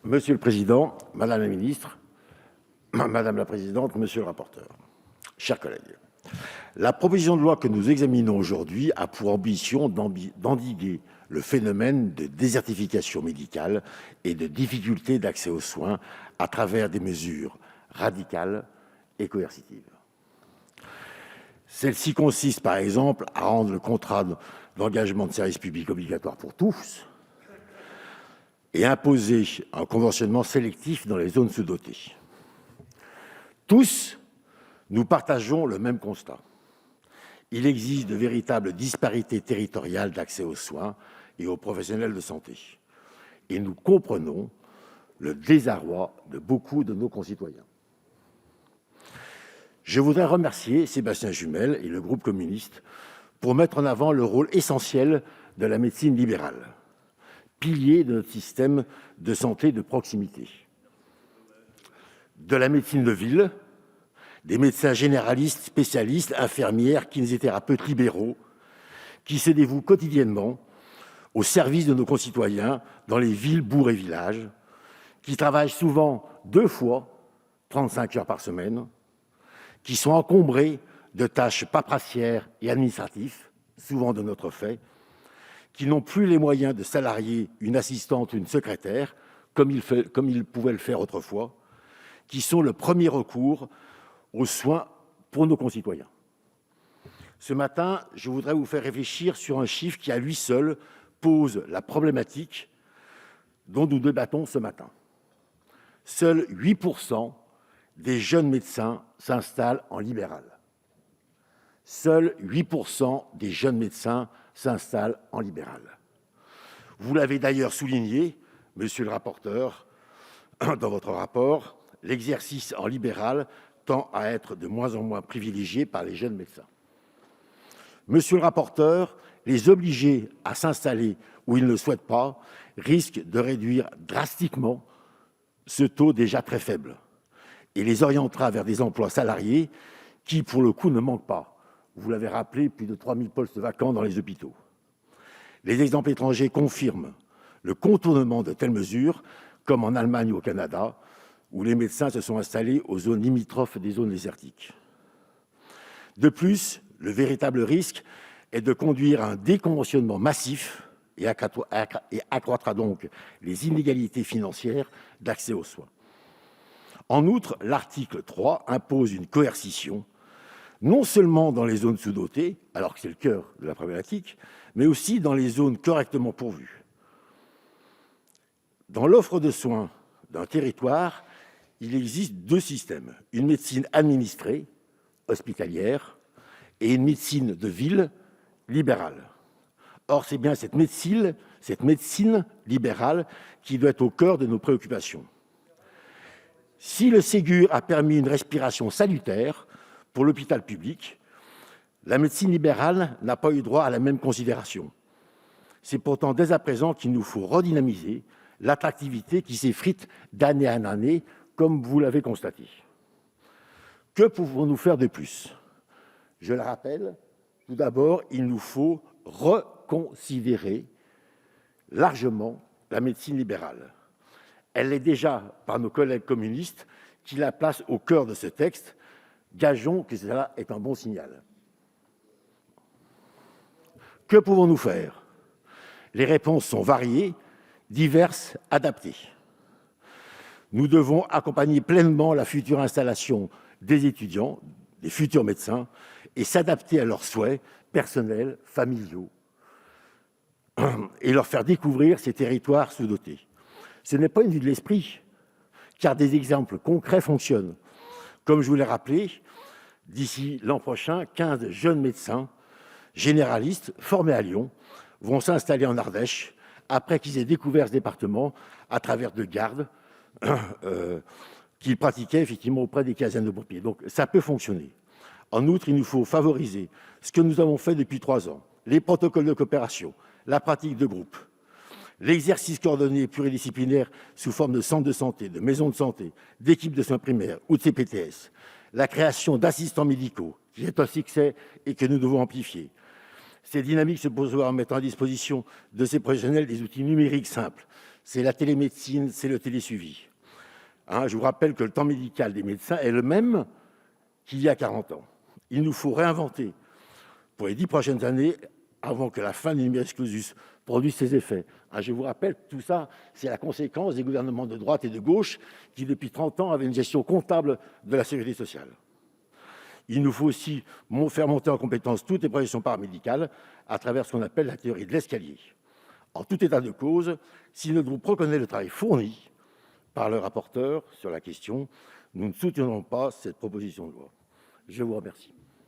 Monsieur le président, madame la ministre, madame la présidente, monsieur le rapporteur, chers collègues, la proposition de loi que nous examinons aujourd'hui a pour ambition d'endiguer le phénomène de désertification médicale et de difficulté d'accès aux soins à travers des mesures radicales et coercitives. Celle-ci consiste par exemple à rendre le contrat d'engagement de service public obligatoire pour tous et imposer un conventionnement sélectif dans les zones sous-dotées. Tous, nous partageons le même constat. Il existe de véritables disparités territoriales d'accès aux soins et aux professionnels de santé. Et nous comprenons le désarroi de beaucoup de nos concitoyens. Je voudrais remercier Sébastien Jumel et le groupe communiste pour mettre en avant le rôle essentiel de la médecine libérale, pilier de notre système de santé de proximité. De la médecine de ville, des médecins généralistes, spécialistes, infirmières, kinésithérapeutes libéraux, qui se dévouent quotidiennement au service de nos concitoyens dans les villes, bourgs et villages, qui travaillent souvent 2 fois 35 heures par semaine, qui sont encombrés de tâches paperassières et administratives, souvent de notre fait, qui n'ont plus les moyens de salarier une assistante ou une secrétaire, comme ils pouvaient le faire autrefois, qui sont le premier recours aux soins pour nos concitoyens. Ce matin, je voudrais vous faire réfléchir sur un chiffre qui, à lui seul, pose la problématique dont nous débattons ce matin. Seuls 8% des jeunes médecins s'installent en libéral. Seuls 8% des jeunes médecins s'installent en libéral. Vous l'avez d'ailleurs souligné, monsieur le rapporteur, dans votre rapport, l'exercice en libéral tend à être de moins en moins privilégié par les jeunes médecins. Monsieur le rapporteur, les obliger à s'installer où ils ne le souhaitent pas risque de réduire drastiquement ce taux déjà très faible et les orientera vers des emplois salariés qui, pour le coup, ne manquent pas. Vous l'avez rappelé, plus de 3000 postes vacants dans les hôpitaux. Les exemples étrangers confirment le contournement de telles mesures, comme en Allemagne ou au Canada, où les médecins se sont installés aux zones limitrophes des zones désertiques. De plus, le véritable risque est de conduire à un déconventionnement massif et accroîtra donc les inégalités financières d'accès aux soins. En outre, l'article 3 impose une coercition, non seulement dans les zones sous-dotées, alors que c'est le cœur de la problématique, mais aussi dans les zones correctement pourvues. Dans l'offre de soins d'un territoire, il existe 2 systèmes, une médecine administrée, hospitalière, et une médecine de ville, libérale. Or, c'est bien cette médecine libérale qui doit être au cœur de nos préoccupations. Si le Ségur a permis une respiration salutaire pour l'hôpital public, la médecine libérale n'a pas eu droit à la même considération. C'est pourtant dès à présent qu'il nous faut redynamiser l'attractivité qui s'effrite d'année en année, comme vous l'avez constaté. Que pouvons-nous faire de plus ? Je le rappelle, tout d'abord, il nous faut reconsidérer largement la médecine libérale. Elle l'est déjà par nos collègues communistes qui la placent au cœur de ce texte. Gageons que cela est un bon signal. Que pouvons-nous faire ? Les réponses sont variées, diverses, adaptées. Nous devons accompagner pleinement la future installation des étudiants, des futurs médecins, et s'adapter à leurs souhaits personnels, familiaux, et leur faire découvrir ces territoires sous-dotés. Ce n'est pas une vue de l'esprit, car des exemples concrets fonctionnent. Comme je vous l'ai rappelé, d'ici l'an prochain, 15 jeunes médecins généralistes formés à Lyon vont s'installer en Ardèche après qu'ils aient découvert ce département à travers de gardes qu'ils pratiquaient effectivement auprès des casernes de pompiers. Donc ça peut fonctionner. En outre, il nous faut favoriser ce que nous avons fait depuis 3 ans, les protocoles de coopération, la pratique de groupe, l'exercice coordonné pluridisciplinaire sous forme de centres de santé, de maisons de santé, d'équipes de soins primaires ou de CPTS, la création d'assistants médicaux, qui est un succès et que nous devons amplifier. Ces dynamiques se posent en mettant à disposition de ces professionnels des outils numériques simples, c'est la télémédecine, c'est le télésuivi. Je vous rappelle que le temps médical des médecins est le même qu'il y a 40 ans. Il nous faut réinventer pour les 10 prochaines années, avant que la fin du numerus clausus produise ses effets. Je vous rappelle que tout ça, c'est la conséquence des gouvernements de droite et de gauche qui, depuis 30 ans, avaient une gestion comptable de la sécurité sociale. Il nous faut aussi faire monter en compétence toutes les professions paramédicales à travers ce qu'on appelle la théorie de l'escalier. En tout état de cause, si notre groupe reconnaît le travail fourni par le rapporteur sur la question, nous ne soutiendrons pas cette proposition de loi. Je vous remercie.